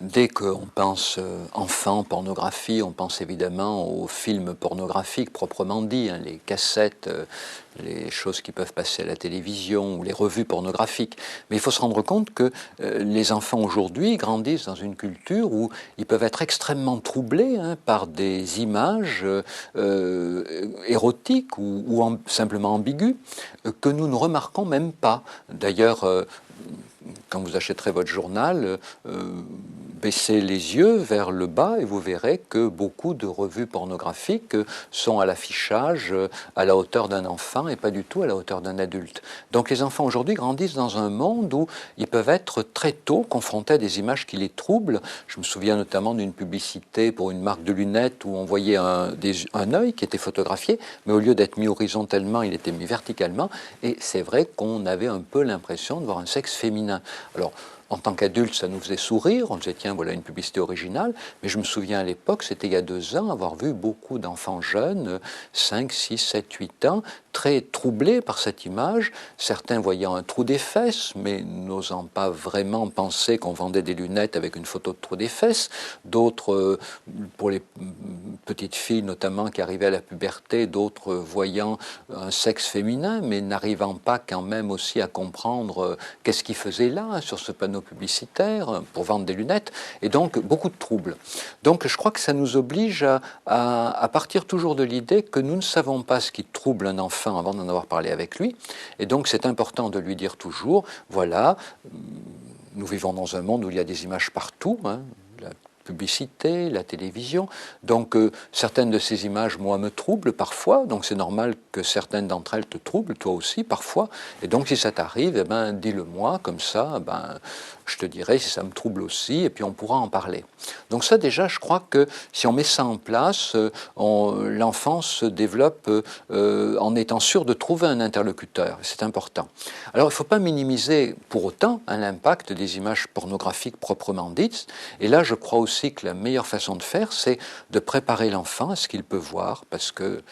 Dès qu'on pense enfant, pornographie, on pense évidemment aux films pornographiques proprement dit, hein, les cassettes, les choses qui peuvent passer à la télévision ou les revues pornographiques. Mais il faut se rendre compte que les enfants aujourd'hui grandissent dans une culture où ils peuvent être extrêmement troublés par des images érotiques ou simplement ambiguës que nous ne remarquons même pas. D'ailleurs, quand vous achèterez votre journal, baissez les yeux vers le bas et vous verrez que beaucoup de revues pornographiques sont à l'affichage à la hauteur d'un enfant et pas du tout à la hauteur d'un adulte. Donc les enfants aujourd'hui grandissent dans un monde où ils peuvent être très tôt confrontés à des images qui les troublent. Je me souviens notamment d'une publicité pour une marque de lunettes où on voyait un œil qui était photographié, mais au lieu d'être mis horizontalement, il était mis verticalement. Et c'est vrai qu'on avait un peu l'impression de voir un sexe féminin. Alors, en tant qu'adulte, ça nous faisait sourire, on disait tiens, voilà une publicité originale, mais je me souviens à l'époque, c'était il y a 2 ans, avoir vu beaucoup d'enfants jeunes, 5, 6, 7, 8 ans, très troublés par cette image, certains voyant un trou des fesses, mais n'osant pas vraiment penser qu'on vendait des lunettes avec une photo de trou des fesses, d'autres, pour les petites filles notamment qui arrivaient à la puberté, d'autres voyant un sexe féminin, mais n'arrivant pas quand même aussi à comprendre qu'est-ce qu'ils faisaient là, sur ce panneau publicitaire pour vendre des lunettes, et donc beaucoup de troubles. Donc je crois que ça nous oblige à partir toujours de l'idée que nous ne savons pas ce qui trouble un enfant avant d'en avoir parlé avec lui, et donc c'est important de lui dire toujours, voilà, nous vivons dans un monde où il y a des images partout, la publicité, la télévision, donc certaines de ces images, moi, me troublent parfois, donc c'est normal que certaines d'entre elles te troublent, toi aussi, parfois, et donc si ça t'arrive, eh ben, dis-le-moi, comme ça, ben, je te dirai si ça me trouble aussi, et puis on pourra en parler. Donc ça, déjà, je crois que si on met ça en place, l'enfant se développe en étant sûr de trouver un interlocuteur, c'est important. Alors, il ne faut pas minimiser pour autant l'impact des images pornographiques proprement dites, et là, je crois aussi que la meilleure façon de faire, c'est de préparer l'enfant à ce qu'il peut voir, parce que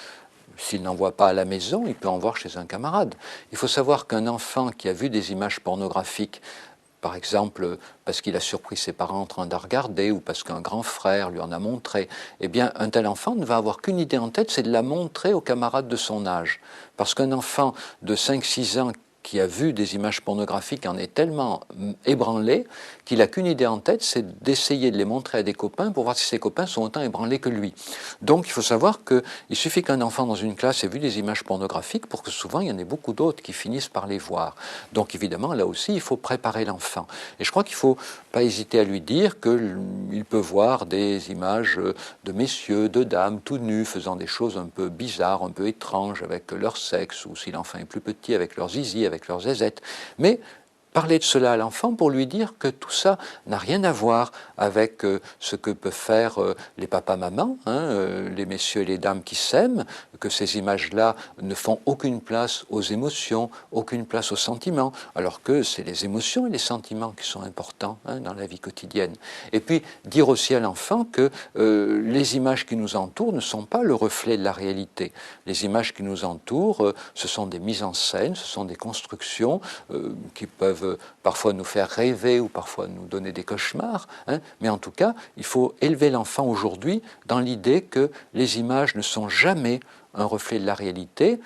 s'il n'en voit pas à la maison, il peut en voir chez un camarade. Il faut savoir qu'un enfant qui a vu des images pornographiques, par exemple parce qu'il a surpris ses parents en train de regarder ou parce qu'un grand frère lui en a montré, eh bien un tel enfant ne va avoir qu'une idée en tête, c'est de la montrer aux camarades de son âge. Parce qu'un enfant de 5-6 ans qui a vu des images pornographiques en est tellement ébranlé qu'il n'a qu'une idée en tête, c'est d'essayer de les montrer à des copains pour voir si ses copains sont autant ébranlés que lui. Donc il faut savoir qu'il suffit qu'un enfant dans une classe ait vu des images pornographiques pour que souvent il y en ait beaucoup d'autres qui finissent par les voir. Donc évidemment là aussi il faut préparer l'enfant. Et je crois qu'il ne faut pas hésiter à lui dire qu'il peut voir des images de messieurs, de dames, tout nus, faisant des choses un peu bizarres, un peu étranges avec leur sexe, ou si l'enfant est plus petit, avec leur zizi, avec leurs zézettes. Mais parler de cela à l'enfant pour lui dire que tout ça n'a rien à voir avec ce que peuvent faire les papas-mamans, les messieurs et les dames qui s'aiment, que ces images-là ne font aucune place aux émotions, aucune place aux sentiments, alors que c'est les émotions et les sentiments qui sont importants dans la vie quotidienne. Et puis dire aussi à l'enfant que les images qui nous entourent ne sont pas le reflet de la réalité. Les images qui nous entourent, ce sont des mises en scène, ce sont des constructions qui peuvent parfois nous faire rêver ou parfois nous donner des cauchemars, mais en tout cas, il faut élever l'enfant aujourd'hui dans l'idée que les images ne sont jamais un reflet de la réalité,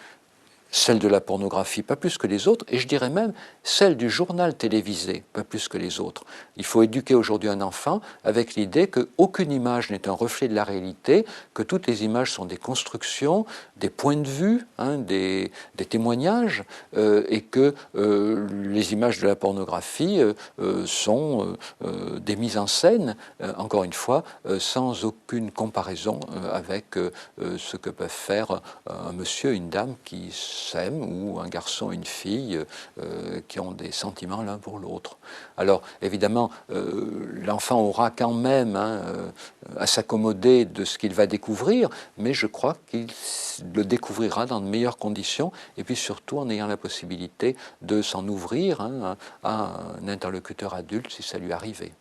celle de la pornographie, pas plus que les autres, et je dirais même celle du journal télévisé, pas plus que les autres. Il faut éduquer aujourd'hui un enfant avec l'idée qu'aucune image n'est un reflet de la réalité, que toutes les images sont des constructions, des points de vue, des témoignages, et que les images de la pornographie sont des mises en scène, encore une fois, sans aucune comparaison avec ce que peuvent faire un monsieur et une dame qui s'aiment, ou un garçon et une fille qui ont des sentiments l'un pour l'autre. Alors évidemment, l'enfant aura quand même à s'accommoder de ce qu'il va découvrir, mais je crois qu'il le découvrira dans de meilleures conditions, et puis surtout en ayant la possibilité de s'en ouvrir à un interlocuteur adulte si ça lui arrivait.